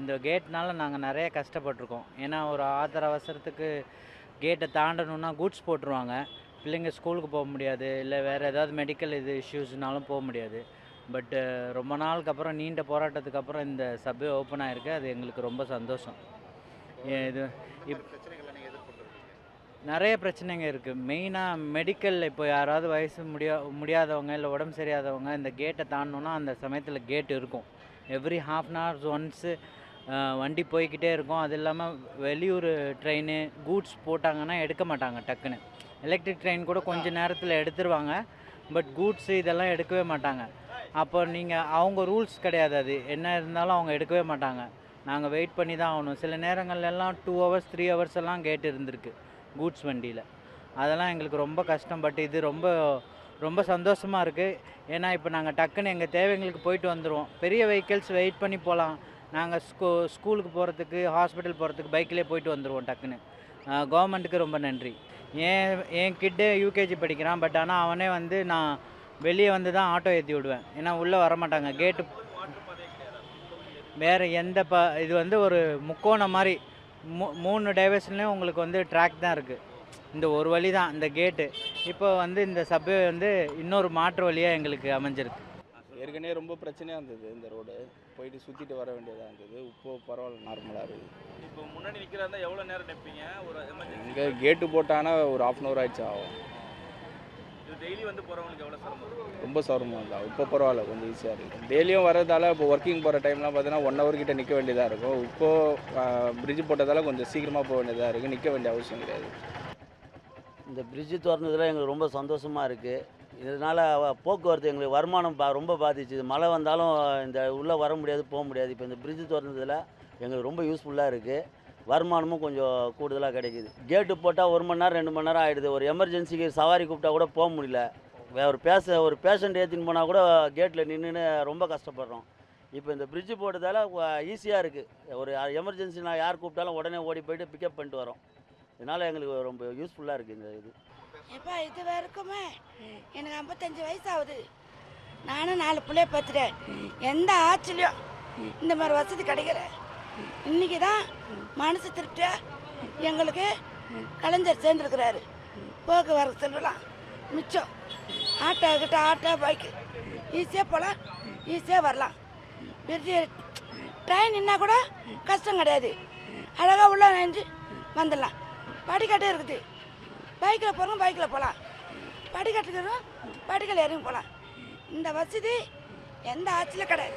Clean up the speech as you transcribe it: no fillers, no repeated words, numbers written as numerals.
இந்த கேட்னால நாங்கள் நிறைய கஷ்டப்பட்டிருக்கோம். ஏன்னா ஒரு ஆத்திர அவசரத்துக்கு கேட்டை தாண்டணுன்னா கூட்ஸ் போட்டுருவாங்க. பிள்ளைங்க ஸ்கூலுக்கு போக முடியாது, இல்லை வேறு ஏதாவது மெடிக்கல் இஷ்யூஸ்னாலும் போக முடியாது. பட்டு ரொம்ப நாளுக்கு அப்புறம் நீண்ட போராட்டத்துக்கு அப்புறம் இந்த சப்வே ஓப்பன் ஆகிருக்கு. அது எங்களுக்கு ரொம்ப சந்தோஷம். இது இப் நிறைய பிரச்சனைங்க இருக்குது. மெயினாக மெடிக்கல் இப்போ யாராவது வயசு முடியாதவங்க இல்லை உடம்பு சரியாதவங்க இந்த கேட்டை தாண்டணுன்னா அந்த சமயத்தில் கேட் இருக்கும். Every half an hours once வண்டி போய்கிட்டே இருக்கும். அது இல்லாமல் வெளியூர் ட்ரெயின் கூட்ஸ் போட்டாங்கன்னா எடுக்க மாட்டாங்க டக்குன்னு. எலக்ட்ரிக் ட்ரெயின் கூட கொஞ்சம் நேரத்தில் எடுத்துருவாங்க. பட் கூட்ஸு இதெல்லாம் எடுக்கவே மாட்டாங்க. அப்போ நீங்கள் அவங்க ரூல்ஸ் கிடையாது, அது என்ன இருந்தாலும் அவங்க எடுக்கவே மாட்டாங்க. நாங்கள் வெயிட் பண்ணி தான் ஆகணும். சில நேரங்கள்லாம் 2 ஹவர்ஸ் 3 ஹவர்ஸ் எல்லாம் கேட் இருந்திருக்கு கூட்ஸ் வண்டியில். அதெல்லாம் எங்களுக்கு ரொம்ப கஷ்டம். பட் இது ரொம்ப ரொம்ப சந்தோஷமாக இருக்குது. ஏன்னா இப்போ நாங்கள் டக்குன்னு எங்கள் தேவைங்களுக்கு போயிட்டு வந்துடுவோம். பெரிய வெஹிக்கிள்ஸ் வெயிட் பண்ணி போகலாம். நாங்கள் ஸ்கூலுக்கு போகிறதுக்கு ஹாஸ்பிட்டல் போகிறதுக்கு பைக்கிலே போயிட்டு வந்துடுவோம் டக்குன்னு. கவர்மெண்ட்டுக்கு ரொம்ப நன்றி. என் கிட்டே யூகேஜி படிக்கிறான். பட் ஆனால் அவனே வந்து நான் வெளியே வந்து தான் ஆட்டோ ஏற்றி விடுவேன். ஏன்னா உள்ளே வரமாட்டாங்க கேட்டு. வேறு எந்த இது வந்து ஒரு முக்கோணம் மாதிரி 3 டைவர்ஷன்லேயும் உங்களுக்கு வந்து ட்ராக் தான் இருக்குது. இந்த ஒரு வழி தான் இந்த கேட்டு. இப்போ வந்து இந்த சப்வே வந்து இன்னொரு மாற்று வழியாக எங்களுக்கு அமைஞ்சிருக்கு. ஏற்கனவே ரொம்ப பிரச்சனையாக இருந்தது. இந்த ரோடு போயிட்டு சுற்றிட்டு வர வேண்டியதாக இருந்தது. இப்போது பரவாயில்ல, நார்மலாக இருக்குது. இப்போ முன்னாடி நிற்கிறதா எவ்வளோ நேரம் நிற்பீங்க? ஒரு எமர்ஜென்சி இங்கே கேட்டு போட்டாங்கன்னா ஒரு 1/2 hour ஆயிடுச்சு ஆகும். இது டெய்லி வந்து போகிறவங்களுக்கு எவ்வளோ சிரமம்? ரொம்ப சிரமம் இல்லை. இப்போ பரவாயில்ல, கொஞ்சம் ஈஸியாக இருக்குது. டெய்லியும் வரதால் இப்போ ஒர்க்கிங் போகிற டைம்லாம் பார்த்தீங்கன்னா 1 hour கிட்ட நிற்க வேண்டியதாக இருக்கும். இப்போது பிரிட்ஜ் போட்டதால் கொஞ்சம் சீக்கிரமாக போக வேண்டியதாக இருக்குது. நிற்க வேண்டிய அவசியம் கிடையாது. இந்த பிரிட்ஜு திறந்ததில் எங்களுக்கு ரொம்ப சந்தோஷமாக இருக்குது. இதனால் போக்குவரத்து எங்களுக்கு வருமானம் ரொம்ப பாதிச்சுது. மழை வந்தாலும் இந்த உள்ளே வர முடியாது, போக முடியாது. இப்போ இந்த பிரிட்ஜு திறந்ததில் எங்களுக்கு ரொம்ப யூஸ்ஃபுல்லாக இருக்குது. வருமானமும் கொஞ்சம் கூடுதலாக கிடைக்கிது. கேட்டு போட்டால் 1 மணி நேரம் 2 மணி நேரம் ஆகிடுது. ஒரு எமர்ஜென்சிக்கு சவாரி கூப்பிட்டா கூட போக முடியல. ஒரு பேஷண்ட் ஏற்றின்னு போனால் கூட கேட்டில் நின்றுன்னு ரொம்ப கஷ்டப்படுறோம். இப்போ இந்த பிரிட்ஜு போட்டதால் ஈஸியாக இருக்குது. ஒரு எமர்ஜென்சி நான் யார் கூப்பிட்டாலும் உடனே ஓடி போய்ட்டு பிக்கப் பண்ணிட்டு வரோம். இதனால் எங்களுக்கு ரொம்ப யூஸ்ஃபுல்லாக இருக்குது இந்த இது. எப்போ இது வரைக்குமே எனக்கு 55 வயசு ஆகுது. நானும் 4 பிள்ளைய பார்த்துட்டேன். எந்த ஆட்சிலையும் இந்த மாதிரி வசதி கிடைக்கிற இன்றைக்கி தான் மனசு திருப்தியாக எங்களுக்கு கலைஞர் சேர்ந்துருக்கிறாரு. போக்குவரத்து செல்லலாம் மிச்சம். ஆட்டோ பைக்கு ஈஸியாக போகலாம், ஈஸியாக வரலாம். பெரிய ட்ரெயின் நின்னா கூட கஷ்டம் கிடையாது. அழகாக உள்ள நினைஞ்சு வந்துடலாம். படிக்கட்டு இருக்குது. பைக்கில் போகிறோம், பைக்கில் போகலாம். படிக்கட்டுக்கிறோம், படிக்கல் இறங்கி போகலாம். இந்த வசதி எந்த ஆட்சியில் கிடையாது.